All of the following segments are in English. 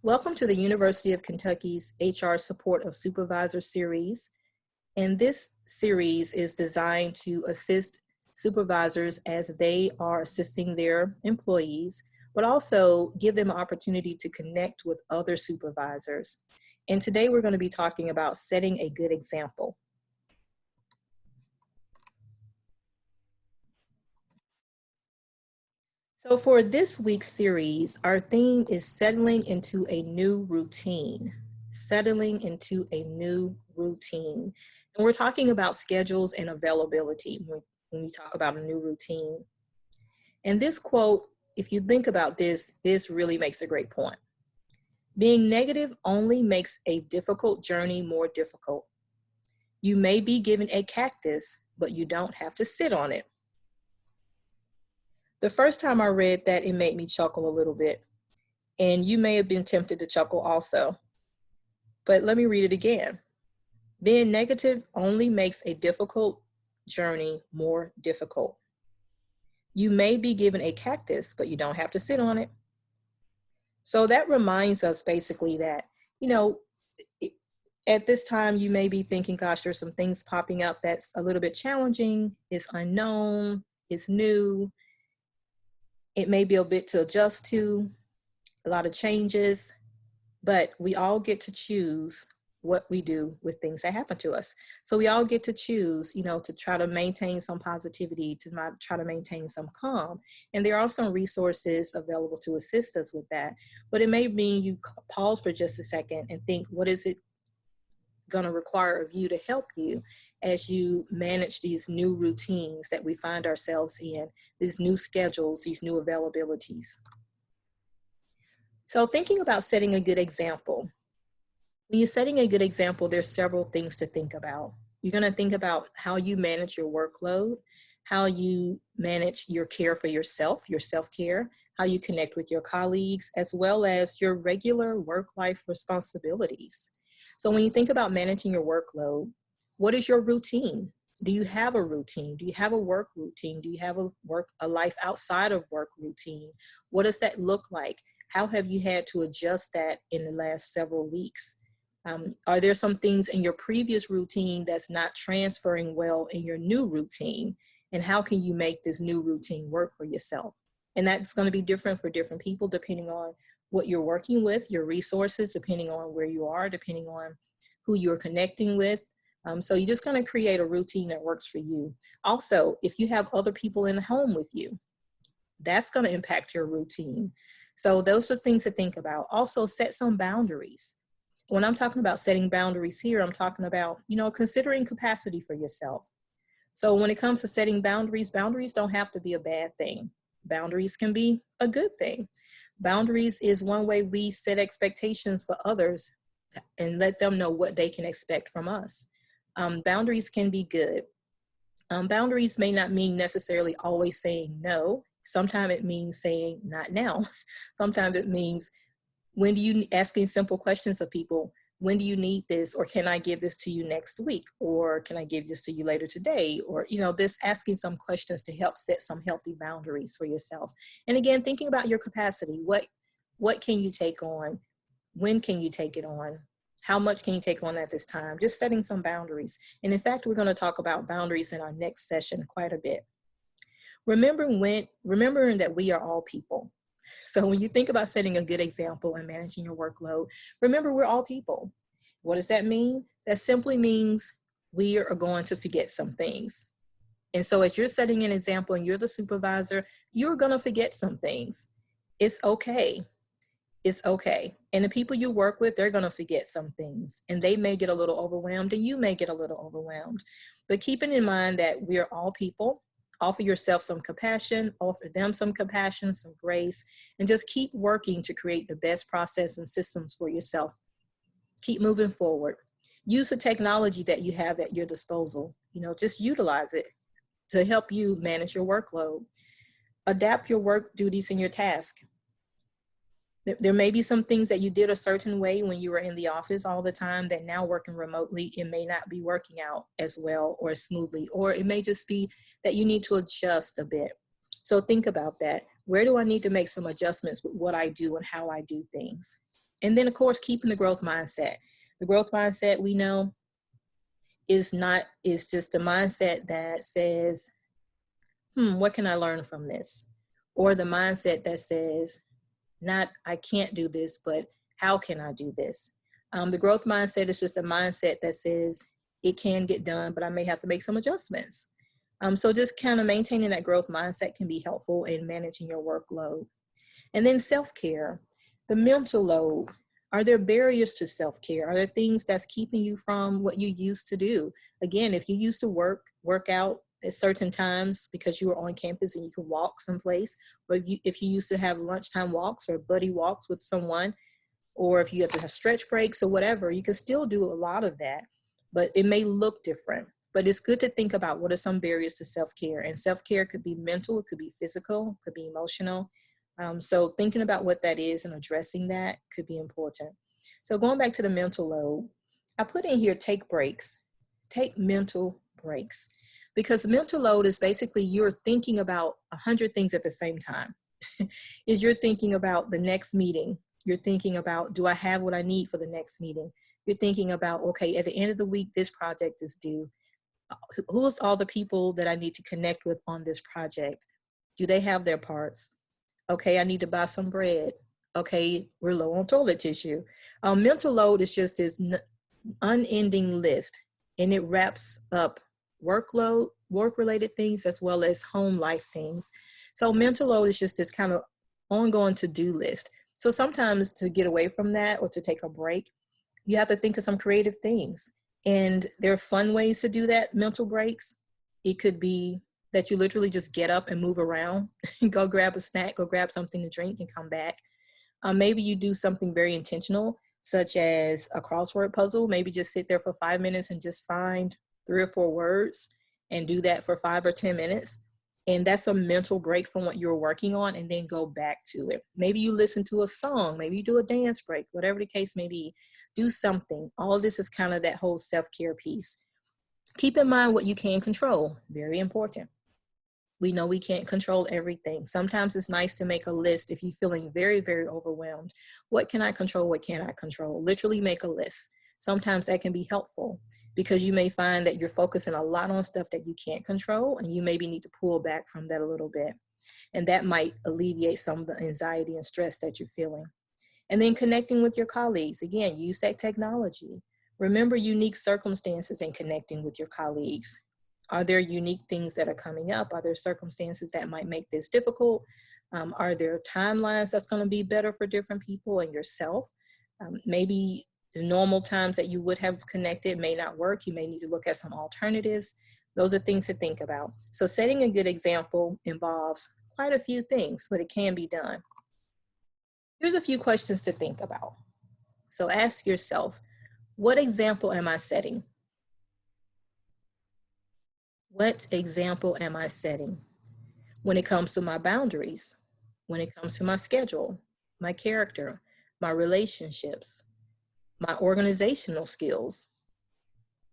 Welcome to the University of Kentucky's HR Support of Supervisors Series. And this series is designed to assist supervisors as they are assisting their employees, but also give them an opportunity to connect with other supervisors. And today we're going to be talking about setting a good example. So for this week's series, our theme is settling into a new routine. Settling into a new routine. And we're talking about schedules and availability when we talk about a new routine. And this quote, if you think about this really makes a great point. Being negative only makes a difficult journey more difficult. You may be given a cactus, but you don't have to sit on it. The first time I read that, it made me chuckle a little bit. And you may have been tempted to chuckle also. But let me read it again. Being negative only makes a difficult journey more difficult. You may be given a cactus, but you don't have to sit on it. So that reminds us basically that, at this time you may be thinking, gosh, there's some things popping up that's a little bit challenging, it's unknown, it's new. It may be a bit to adjust to, a lot of changes, but we all get to choose what we do with things that happen to us. So we all get to choose, to try to maintain some positivity, to try to maintain some calm. And there are some resources available to assist us with that. But it may mean you pause for just a second and think, what is it going to require of you to help you as you manage these new routines that we find ourselves in, these new schedules, these new availabilities. So thinking about setting a good example. When you're setting a good example, there's several things to think about. You're going to think about how you manage your workload, how you manage your care for yourself, your self-care, how you connect with your colleagues, as well as your regular work-life responsibilities. So when you think about managing your workload, what is your routine? Do you have a routine? Do you have a work routine? Do you have a life outside of work routine? What does that look like? How have you had to adjust that in the last several weeks? Are there some things in your previous routine that's not transferring well in your new routine? And how can you make this new routine work for yourself? And that's going to be different for different people depending on what you're working with, your resources, depending on where you are, depending on who you're connecting with. So you're just going to create a routine that works for you. Also, if you have other people in the home with you, that's going to impact your routine. So those are things to think about. Also, set some boundaries. When I'm talking about setting boundaries here, I'm talking about, considering capacity for yourself. So when it comes to setting boundaries, boundaries don't have to be a bad thing. Boundaries can be a good thing. Boundaries is one way we set expectations for others and let them know what they can expect from us. Boundaries can be good. Boundaries may not mean necessarily always saying no. Sometimes it means saying not now. Sometimes it means asking simple questions of people. When do you need this? Or can I give this to you next week? Or can I give this to you later today? Or, this asking some questions to help set some healthy boundaries for yourself. And again, thinking about your capacity. What can you take on? When can you take it on? How much can you take on at this time? Just setting some boundaries. And in fact, we're going to talk about boundaries in our next session quite a bit. Remembering that we are all people. So when you think about setting a good example and managing your workload, remember we're all people. What does that mean? That simply means we are going to forget some things. And so as you're setting an example and you're the supervisor, you're going to forget some things. It's okay. It's okay. And the people you work with, they're going to forget some things. And they may get a little overwhelmed and you may get a little overwhelmed. But keeping in mind that we're all people. Offer yourself some compassion, offer them some compassion, some grace, and just keep working to create the best process and systems for yourself. Keep moving forward. Use the technology that you have at your disposal. Just utilize it to help you manage your workload. Adapt your work duties and your task. There may be some things that you did a certain way when you were in the office all the time that now working remotely, it may not be working out as well or as smoothly, or it may just be that you need to adjust a bit. So think about that. Where do I need to make some adjustments with what I do and how I do things? And then of course, keeping the growth mindset. The growth mindset, we know, is just a mindset that says, what can I learn from this? Or the mindset that says, not, I can't do this, but how can I do this? The growth mindset is just a mindset that says it can get done, but I may have to make some adjustments. So just kind of maintaining that growth mindset can be helpful in managing your workload. And then self-care, the mental load. Are there barriers to self-care? Are there things that's keeping you from what you used to do? Again, if you used to work out at certain times because you were on campus and you could walk someplace, or if you used to have lunchtime walks or buddy walks with someone, or if you have to have stretch breaks or whatever, you can still do a lot of that, but it may look different. But it's good to think about what are some barriers to self-care. And self-care could be mental, it could be physical, it could be emotional. So thinking about what that is and addressing that could be important. So going back to the mental load, I put in here, take breaks, take mental breaks, because mental load is basically you're thinking about 100 things at the same time. Is you're thinking about the next meeting. You're thinking about, do I have what I need for the next meeting? You're thinking about, okay, at the end of the week, this project is due. Who's all the people that I need to connect with on this project? Do they have their parts? Okay, I need to buy some bread. Okay, we're low on toilet tissue. Mental load is just this unending list, and it wraps up workload, work-related things, as well as home life things. So mental load is just this kind of ongoing to-do list. So sometimes to get away from that or to take a break, you have to think of some creative things. And there are fun ways to do that, mental breaks. It could be that you literally just get up and move around, go grab a snack, go grab something to drink and come back. Maybe you do something very intentional, such as a crossword puzzle. Maybe just sit there for 5 minutes and just find 3 or 4 words and do that for 5 or 10 minutes. And that's a mental break from what you're working on, and then go back to it. Maybe you listen to a song, maybe you do a dance break, whatever the case may be, do something. All of this is kind of that whole self-care piece. Keep in mind what you can control, very important. We know we can't control everything. Sometimes it's nice to make a list if you're feeling very, very overwhelmed. What can I control? What can't I control? Literally make a list. Sometimes that can be helpful because you may find that you're focusing a lot on stuff that you can't control, and you maybe need to pull back from that a little bit. And that might alleviate some of the anxiety and stress that you're feeling. And then connecting with your colleagues. Again, use that technology. Remember unique circumstances in connecting with your colleagues. Are there unique things that are coming up? Are there circumstances that might make this difficult? Are there timelines that's going to be better for different people and yourself? Maybe the normal times that you would have connected may not work. You may need to look at some alternatives. Those are things to think about. So setting a good example involves quite a few things, but it can be done. Here's a few questions to think about. So ask yourself, what example am I setting? What example am I setting when it comes to my boundaries, when it comes to my schedule, my character, my relationships, my organizational skills?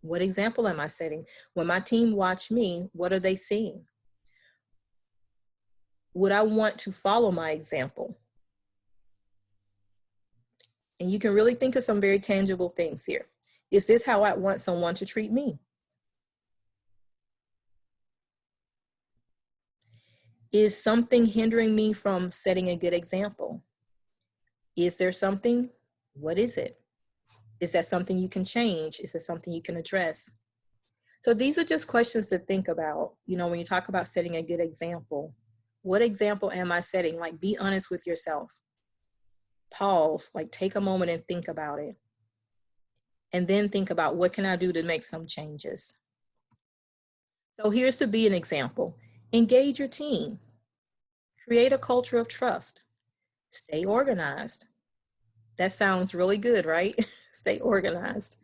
What example am I setting? When my team watch me, what are they seeing? Would I want to follow my example? And you can really think of some very tangible things here. Is this how I want someone to treat me? Is something hindering me from setting a good example? Is there something? What is it? Is that something you can change? Is it something you can address? So these are just questions to think about. You know, when you talk about setting a good example, what example am I setting? Like, be honest with yourself. Pause, like take a moment and think about it. And then think about, what can I do to make some changes? So here's to be an example. Engage your team. Create a culture of trust. Stay organized. That sounds really good, right? Stay organized.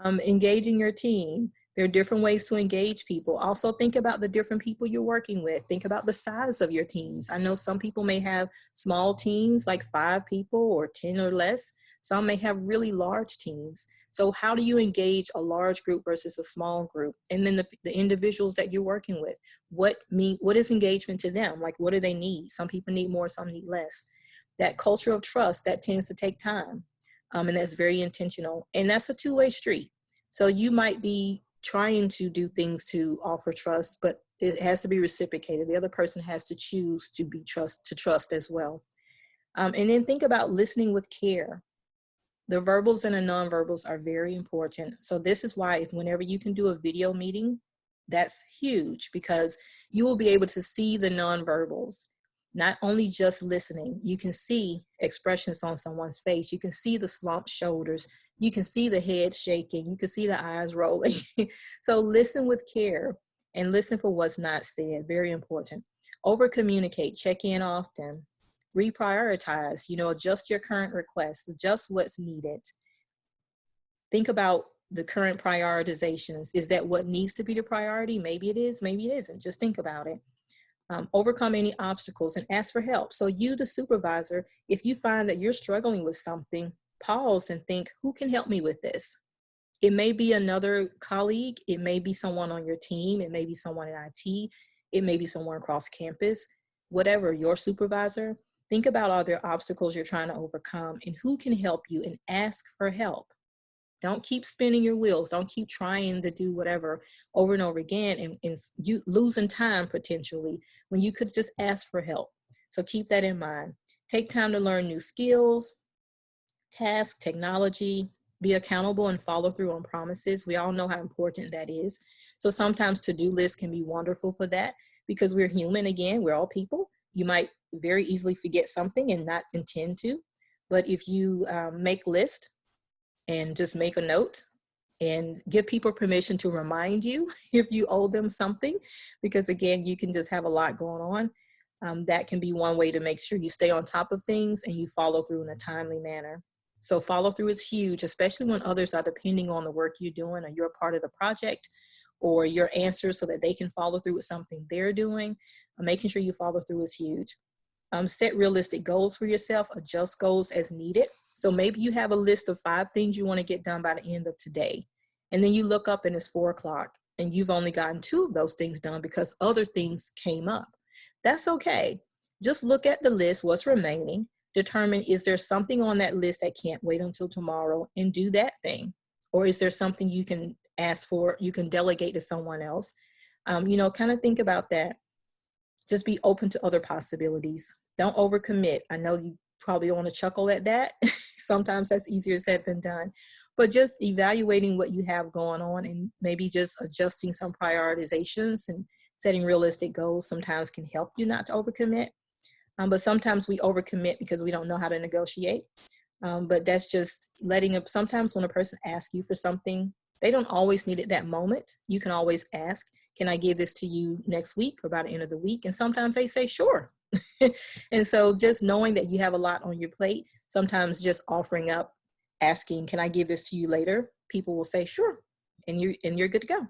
Engaging your team. There are different ways to engage people. Also think about the different people you're working with. Think about the size of your teams. I know some people may have small teams, like 5 people or 10 or less. Some may have really large teams. So how do you engage a large group versus a small group? And then the individuals that you're working with, what is engagement to them? Like, what do they need? Some people need more, some need less. That culture of trust, that tends to take time. And that's very intentional. And that's a two-way street. So you might be trying to do things to offer trust, but it has to be reciprocated. The other person has to choose to trust as well. And then think about listening with care. The verbals and the nonverbals are very important. So this is why whenever you can do a video meeting, that's huge, because you will be able to see the nonverbals, not only just listening. You can see expressions on someone's face. You can see the slumped shoulders. You can see the head shaking. You can see the eyes rolling. So listen with care and listen for what's not said. Very important. Over communicate, check in often. Reprioritize, adjust your current requests, adjust what's needed. Think about the current prioritizations. Is that what needs to be the priority? Maybe it is, maybe it isn't. Just think about it. Overcome any obstacles and ask for help. So you, the supervisor, if you find that you're struggling with something, pause and think, who can help me with this? It may be another colleague. It may be someone on your team. It may be someone in IT. It may be someone across campus. Whatever, your supervisor. Think about all the obstacles you're trying to overcome and who can help you, and ask for help. Don't keep spinning your wheels. Don't keep trying to do whatever over and over again and you losing time potentially when you could just ask for help. So keep that in mind. Take time to learn new skills, tasks, technology, be accountable and follow through on promises. We all know how important that is. So sometimes to-do lists can be wonderful for that, because we're human. Again, we're all people. You might very easily forget something and not intend to. But if you make lists and just make a note and give people permission to remind you if you owe them something, because again, you can just have a lot going on. That can be one way to make sure you stay on top of things and you follow through in a timely manner. So follow through is huge, especially when others are depending on the work you're doing, or you're a part of the project, or your answer so that they can follow through with something they're doing. Making sure you follow through is huge. Set realistic goals for yourself, adjust goals as needed. So maybe you have a list of 5 things you want to get done by the end of today. And then you look up and it's 4 o'clock and you've only gotten 2 of those things done because other things came up. That's okay. Just look at the list, what's remaining, determine, is there something on that list that can't wait until tomorrow, and do that thing? Or is there something you can ask for, you can delegate to someone else? Kind of think about that. Just be open to other possibilities. Don't overcommit. I know you probably want to chuckle at that. Sometimes that's easier said than done. But just evaluating what you have going on and maybe just adjusting some prioritizations and setting realistic goals sometimes can help you not to overcommit. But sometimes we overcommit because we don't know how to negotiate. But that's just letting up. Sometimes when a person asks you for something, they don't always need it that moment. You can always ask, can I give this to you next week or by the end of the week? And sometimes they say, sure. And so just knowing that you have a lot on your plate, sometimes just offering up, asking, can I give this to you later? People will say, sure. And you're good to go.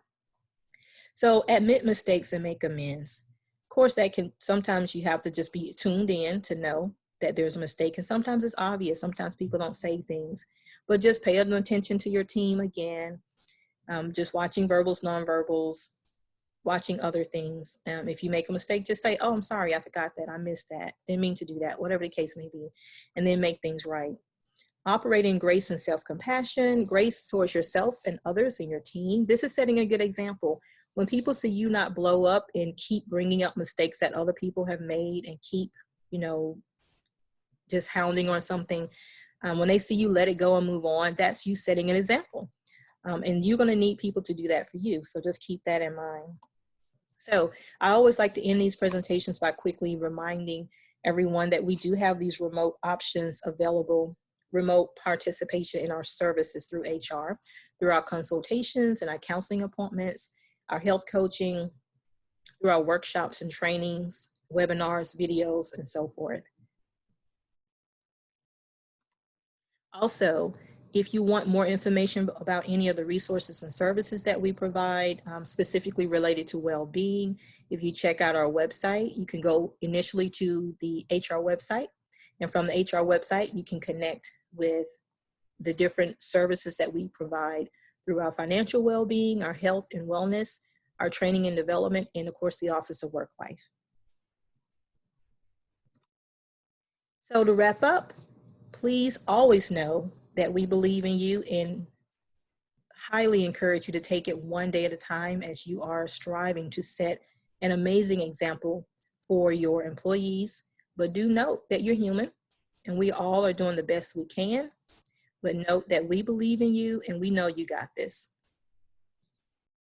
So admit mistakes and make amends. Of course, that can, sometimes you have to just be tuned in to know that there's a mistake. And sometimes it's obvious. Sometimes people don't say things, but just pay attention to your team again. Just watching verbals, nonverbals, watching other things. If you make a mistake, just say, oh, I'm sorry, I forgot that, I missed that, didn't mean to do that, whatever the case may be, and then make things right. Operating grace and self-compassion, grace towards yourself and others in your team. This is setting a good example. When people see you not blow up and keep bringing up mistakes that other people have made and keep, just hounding on something, when they see you let it go and move on, that's you setting an example. And you're going to need people to do that for you. So just keep that in mind. So I always like to end these presentations by quickly reminding everyone that we do have these remote options available, remote participation in our services through HR, through our consultations and our counseling appointments, our health coaching, through our workshops and trainings, webinars, videos, and so forth. Also, if you want more information about any of the resources and services that we provide, specifically related to well-being, if you check out our website, you can go initially to the HR website. And from the HR website, you can connect with the different services that we provide through our financial well-being, our health and wellness, our training and development, and of course, the Office of Work Life. So to wrap up, please always know that we believe in you and highly encourage you to take it one day at a time as you are striving to set an amazing example for your employees. But do note that you're human and we all are doing the best we can. But note that we believe in you and we know you got this.